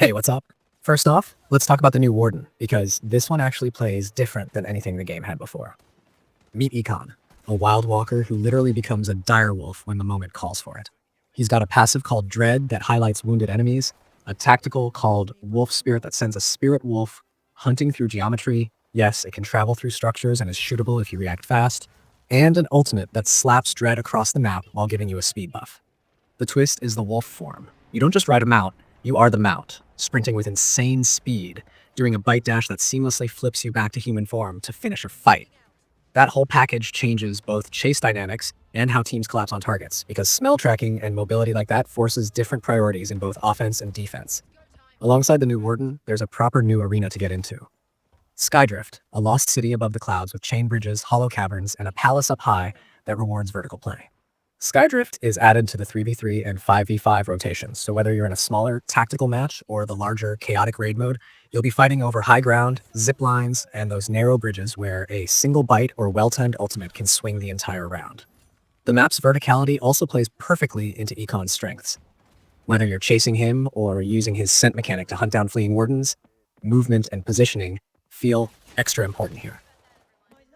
Hey, what's up? First off, let's talk about the new Warden, because this one actually plays different than anything the game had before. Meet Ekon, a wild walker who literally becomes a direwolf when the moment calls for it. He's got a passive called Dread that highlights wounded enemies, a tactical called Wolf Spirit that sends a spirit wolf hunting through geometry. Yes, it can travel through structures and is shootable if you react fast, and an ultimate that slaps Dread across the map while giving you a speed buff. The twist is the wolf form. You don't just ride a mount, you are the mount, sprinting with insane speed, doing a bite dash that seamlessly flips you back to human form to finish a fight. That whole package changes both chase dynamics and how teams collapse on targets, because smell tracking and mobility like that forces different priorities in both offense and defense. Alongside the new Warden, there's a proper new arena to get into. Skydrift, a lost city above the clouds with chain bridges, hollow caverns, and a palace up high that rewards vertical play. Skydrift is added to the 3v3 and 5v5 rotations, so whether you're in a smaller tactical match or the larger chaotic raid mode, you'll be fighting over high ground, zip lines, and those narrow bridges where a single bite or well-timed ultimate can swing the entire round. The map's verticality also plays perfectly into Ekon's strengths. Whether you're chasing him or using his scent mechanic to hunt down fleeing wardens, movement and positioning feel extra important here.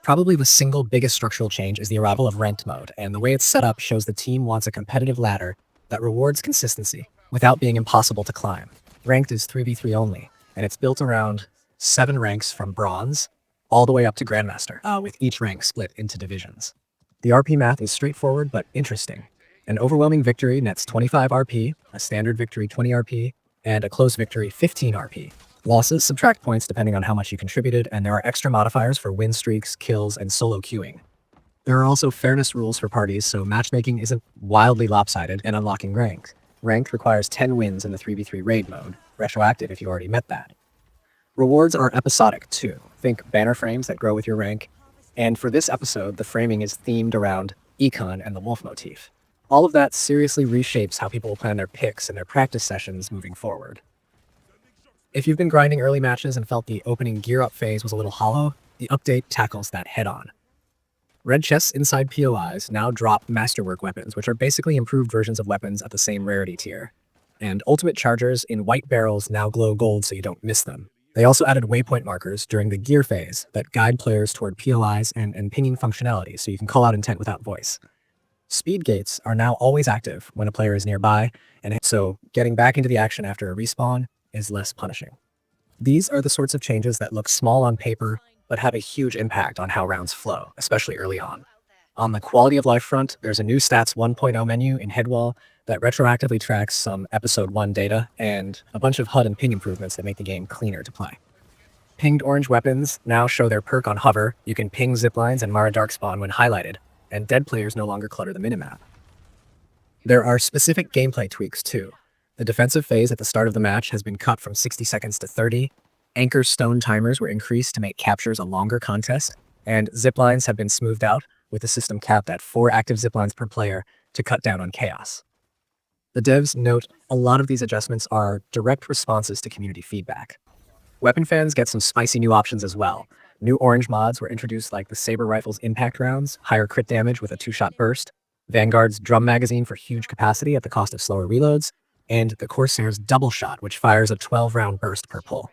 Probably the single biggest structural change is the arrival of ranked mode, and the way it's set up shows the team wants a competitive ladder that rewards consistency without being impossible to climb. Ranked is 3v3 only, and it's built around 7 ranks from bronze all the way up to Grandmaster, with each rank split into divisions. The RP math is straightforward but interesting. An overwhelming victory nets 25 RP, a standard victory 20 RP, and a close victory 15 RP. Losses subtract points depending on how much you contributed, and there are extra modifiers for win streaks, kills, and solo queuing. There are also fairness rules for parties, so matchmaking isn't wildly lopsided in unlocking rank. Ranked requires 10 wins in the 3v3 raid mode, retroactive if you already met that. Rewards are episodic too. Think banner frames that grow with your rank, and for this episode, the framing is themed around Ekon and the wolf motif. All of that seriously reshapes how people will plan their picks and their practice sessions moving forward. If you've been grinding early matches and felt the opening gear up phase was a little hollow, the update tackles that head on. Red chests inside POIs now drop masterwork weapons, which are basically improved versions of weapons at the same rarity tier. And ultimate chargers in white barrels now glow gold so you don't miss them. They also added waypoint markers during the gear phase that guide players toward POIs and pinging functionality so you can call out intent without voice. Speed gates are now always active when a player is nearby, and so getting back into the action after a respawn is less punishing. These are the sorts of changes that look small on paper, but have a huge impact on how rounds flow, especially early on. On the quality of life front, there's a new Stats 1.0 menu in Headwall that retroactively tracks some Episode 1 data, and a bunch of HUD and ping improvements that make the game cleaner to play. Pinged orange weapons now show their perk on hover. You can ping ziplines and Mara Darkspawn when highlighted, and dead players no longer clutter the minimap. There are specific gameplay tweaks too. The defensive phase at the start of the match has been cut from 60 seconds to 30, anchor stone timers were increased to make captures a longer contest, and ziplines have been smoothed out, with the system capped at 4 active ziplines per player to cut down on chaos. The devs note a lot of these adjustments are direct responses to community feedback. Weapon fans get some spicy new options as well. New orange mods were introduced like the Saber Rifle's impact rounds, higher crit damage with a 2-shot burst, Vanguard's drum magazine for huge capacity at the cost of slower reloads, and the Corsair's double shot, which fires a 12-round burst per pull.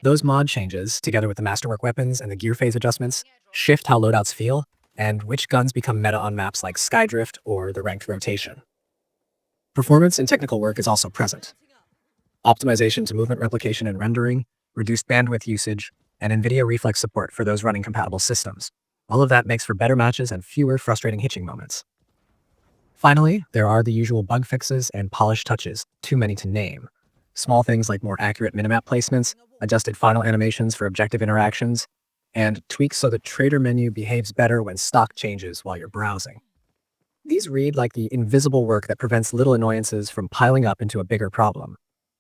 Those mod changes, together with the masterwork weapons and the gear phase adjustments, shift how loadouts feel, and which guns become meta on maps like Skydrift or the ranked rotation. Performance and technical work is also present. Optimization to movement replication and rendering, reduced bandwidth usage, and NVIDIA Reflex support for those running compatible systems. All of that makes for better matches and fewer frustrating hitching moments. Finally, there are the usual bug fixes and polished touches, too many to name. Small things like more accurate minimap placements, adjusted final animations for objective interactions, and tweaks so the trader menu behaves better when stock changes while you're browsing. These read like the invisible work that prevents little annoyances from piling up into a bigger problem.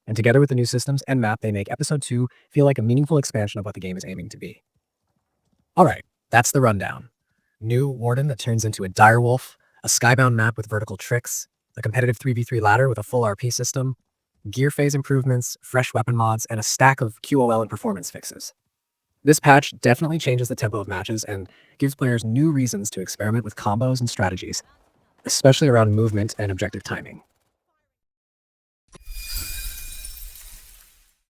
And together with the new systems and map, they make Episode 2 feel like a meaningful expansion of what the game is aiming to be. Alright, that's the rundown. New Warden that turns into a direwolf, a skybound map with vertical tricks, a competitive 3v3 ladder with a full RP system, gear phase improvements, fresh weapon mods, and a stack of QOL and performance fixes. This patch definitely changes the tempo of matches and gives players new reasons to experiment with combos and strategies, especially around movement and objective timing.